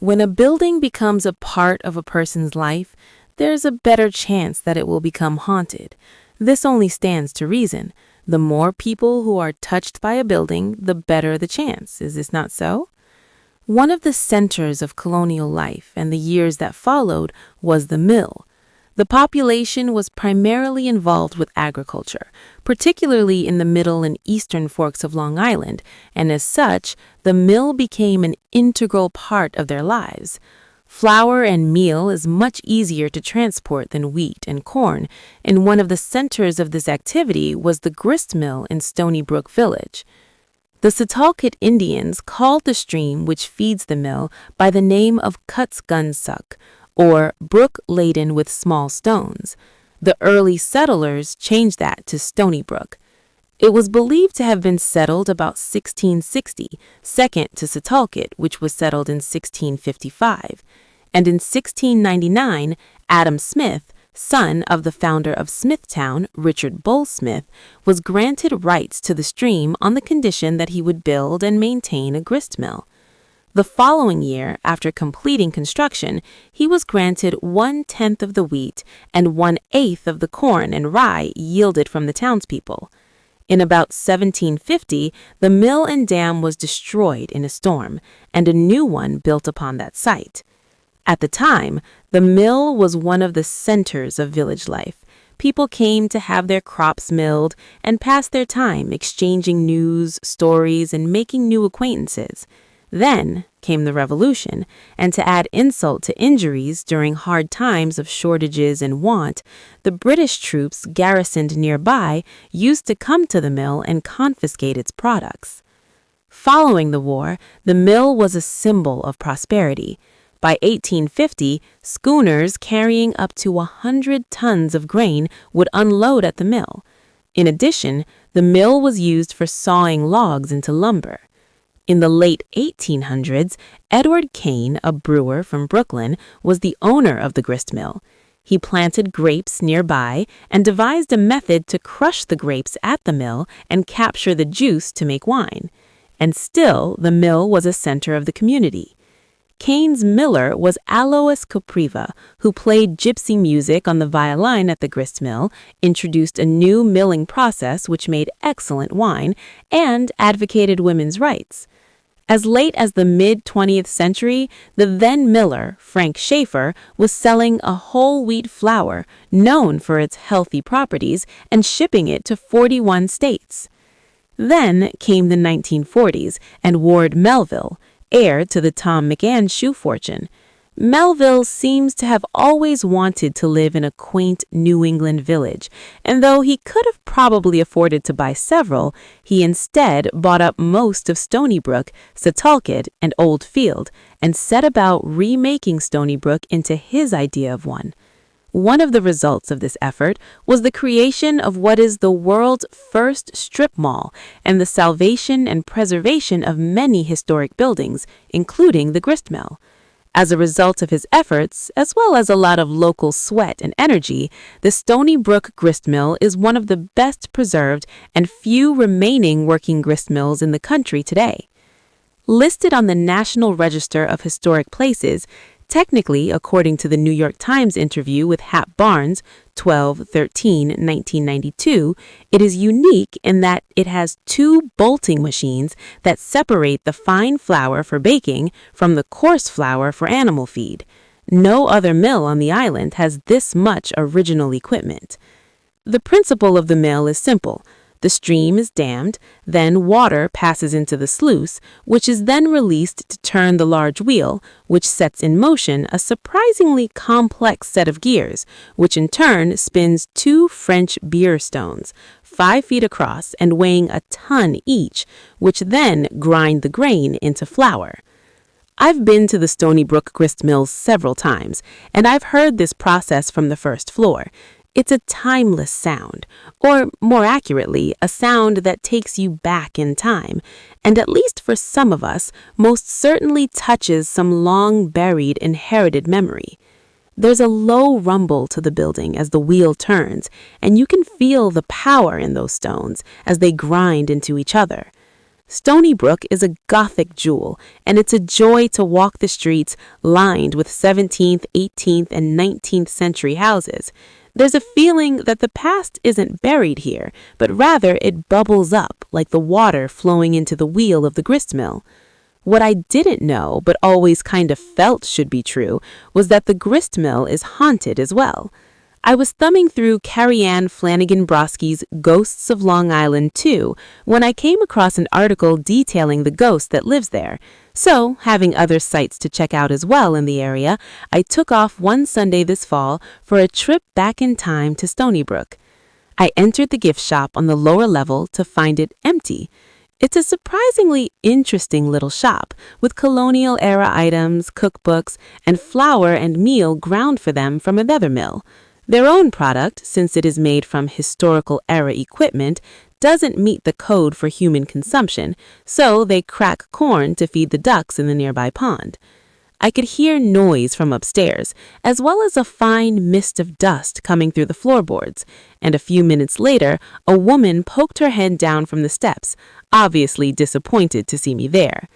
When a building becomes a part of a person's life, there's a better chance that it will become haunted. This only stands to reason. The more people who are touched by a building, the better the chance. Is this not so? One of the centers of colonial life and the years that followed was the mill. The population was primarily involved with agriculture, particularly in the middle and eastern forks of Long Island, and as such, the mill became an integral part of their lives. Flour and meal is much easier to transport than wheat and corn, and one of the centers of this activity was the grist mill in Stony Brook Village. The Setauket Indians called the stream which feeds the mill by the name of Kutzgunsuck, or brook laden with small stones. The early settlers changed that to Stony Brook. It was believed to have been settled about 1660, second to Setauket, which was settled in 1655. And in 1699, Adam Smith, son of the founder of Smithtown, Richard Bull Smith, was granted rights to the stream on the condition that he would build and maintain a grist mill. The following year, after completing construction, he was granted 1/10 of the wheat and 1/8 of the corn and rye yielded from the townspeople. In about 1750, the mill and dam was destroyed in a storm, and a new one built upon that site. At the time, the mill was one of the centers of village life. People came to have their crops milled and passed their time exchanging news, stories, and making new acquaintances. Then came the Revolution, and to add insult to injuries during hard times of shortages and want, the British troops garrisoned nearby used to come to the mill and confiscate its products. Following the war, the mill was a symbol of prosperity. By 1850, schooners carrying up to 100 tons of grain would unload at the mill. In addition, the mill was used for sawing logs into lumber. In the late 1800s, Edward Kane, a brewer from Brooklyn, was the owner of the grist mill. He planted grapes nearby and devised a method to crush the grapes at the mill and capture the juice to make wine. And still, the mill was a center of the community. Kane's miller was Alois Kopriva, who played gypsy music on the violin at the grist mill, introduced a new milling process which made excellent wine, and advocated women's rights. As late as the mid-20th century, the then miller, Frank Schaefer, was selling a whole wheat flour known for its healthy properties and shipping it to 41 states. Then came the 1940s and Ward Melville, heir to the Tom McAn shoe fortune. Melville seems to have always wanted to live in a quaint New England village, and though he could have probably afforded to buy several, he instead bought up most of Stony Brook, Setauket, and Old Field, and set about remaking Stony Brook into his idea of one. One of the results of this effort was the creation of what is the world's first strip mall and the salvation and preservation of many historic buildings, including the grist mill. As a result of his efforts, as well as a lot of local sweat and energy, the Stony Brook Grist Mill is one of the best preserved and few remaining working grist mills in the country today. Listed on the National Register of Historic Places, technically, according to the New York Times interview with Hap Barnes, 12/13/1992, it is unique in that it has 2 bolting machines that separate the fine flour for baking from the coarse flour for animal feed. No other mill on the island has this much original equipment. The principle of the mill is simple. The stream is dammed, then water passes into the sluice, which is then released to turn the large wheel, which sets in motion a surprisingly complex set of gears, which in turn spins 2 French beer stones, 5 feet across and weighing a ton each, which then grind the grain into flour. I've been to the Stony Brook Grist Mills several times, and I've heard this process from the first floor. It's a timeless sound, or more accurately, a sound that takes you back in time, and at least for some of us, most certainly touches some long-buried inherited memory. There's a low rumble to the building as the wheel turns, and you can feel the power in those stones as they grind into each other. Stony Brook is a Gothic jewel, and it's a joy to walk the streets lined with 17th, 18th, and 19th century houses. There's a feeling that the past isn't buried here, but rather it bubbles up like the water flowing into the wheel of the grist mill. What I didn't know, but always kind of felt should be true, was that the grist mill is haunted as well. I was thumbing through Carrie Ann Flanagan Broski's Ghosts of Long Island 2 when I came across an article detailing the ghost that lives there. So, having other sites to check out as well in the area, I took off one Sunday this fall for a trip back in time to Stony Brook. I entered the gift shop on the lower level to find it empty. It's a surprisingly interesting little shop with colonial-era items, cookbooks, and flour and meal ground for them from a leather mill. Their own product, since it is made from historical-era equipment, doesn't meet the code for human consumption, so they crack corn to feed the ducks in the nearby pond. I could hear noise from upstairs, as well as a fine mist of dust coming through the floorboards, and a few minutes later, a woman poked her head down from the steps, obviously disappointed to see me there.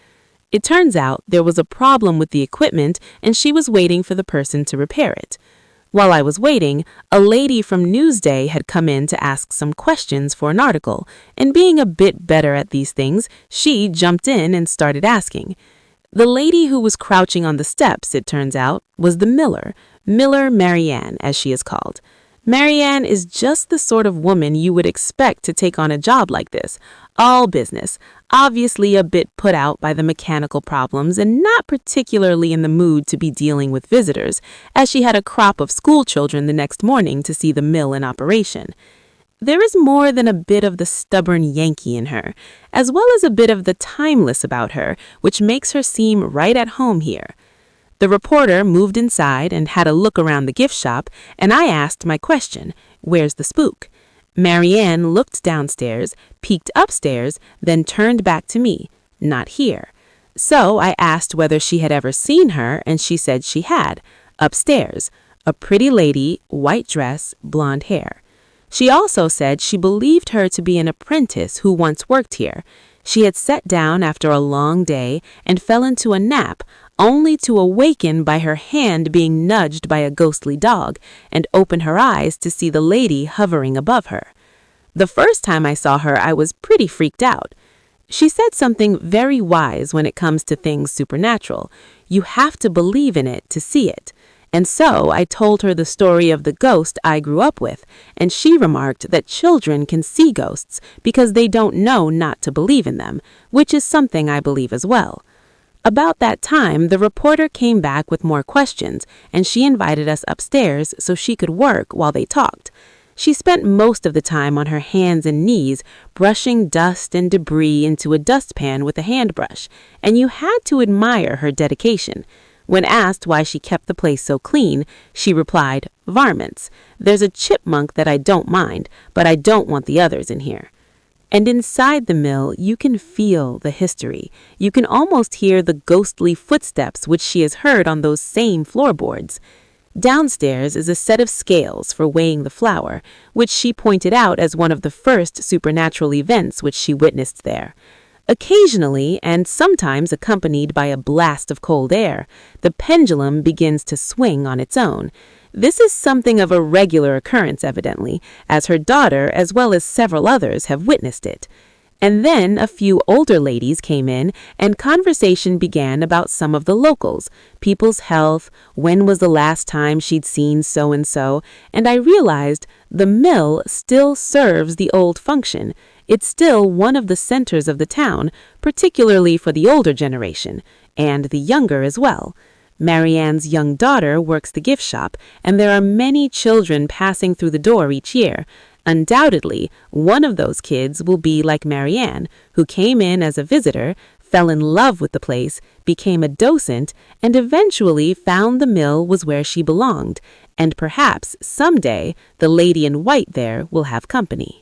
It turns out there was a problem with the equipment, and she was waiting for the person to repair it. While I was waiting, a lady from Newsday had come in to ask some questions for an article, and being a bit better at these things, she jumped in and started asking. The lady who was crouching on the steps, it turns out, was the miller, Marianne, as she is called. Marianne is just the sort of woman you would expect to take on a job like this, all business, obviously a bit put out by the mechanical problems and not particularly in the mood to be dealing with visitors, as she had a crop of school children the next morning to see the mill in operation. There is more than a bit of the stubborn Yankee in her, as well as a bit of the timeless about her, which makes her seem right at home here. The reporter moved inside and had a look around the gift shop, and I asked my question, "Where's the spook?" Marianne looked downstairs, peeked upstairs, then turned back to me, "Not here." So I asked whether she had ever seen her, and she said she had, upstairs, a pretty lady, white dress, blonde hair. She also said she believed her to be an apprentice who once worked here. She had sat down after a long day and fell into a nap, only to awaken by her hand being nudged by a ghostly dog and open her eyes to see the lady hovering above her. The first time I saw her, I was pretty freaked out. She said something very wise when it comes to things supernatural. You have to believe in it to see it. And so I told her the story of the ghost I grew up with, and she remarked that children can see ghosts because they don't know not to believe in them, which is something I believe as well. About that time, the reporter came back with more questions, and she invited us upstairs so she could work while they talked. She spent most of the time on her hands and knees, brushing dust and debris into a dustpan with a handbrush, and you had to admire her dedication. When asked why she kept the place so clean, she replied, "Varmints. There's a chipmunk that I don't mind, but I don't want the others in here." And inside the mill, you can feel the history. You can almost hear the ghostly footsteps which she has heard on those same floorboards. Downstairs is a set of scales for weighing the flour, which she pointed out as one of the first supernatural events which she witnessed there. Occasionally, and sometimes accompanied by a blast of cold air, the pendulum begins to swing on its own. This is something of a regular occurrence, evidently, as her daughter, as well as several others, have witnessed it. And then a few older ladies came in, and conversation began about some of the locals, people's health, when was the last time she'd seen so-and-so, and I realized the mill still serves the old function. It's still one of the centers of the town, particularly for the older generation, and the younger as well. Marianne's young daughter works the gift shop, and there are many children passing through the door each year. Undoubtedly, one of those kids will be like Marianne, who came in as a visitor, fell in love with the place, became a docent, and eventually found the mill was where she belonged, and perhaps someday the lady in white there will have company.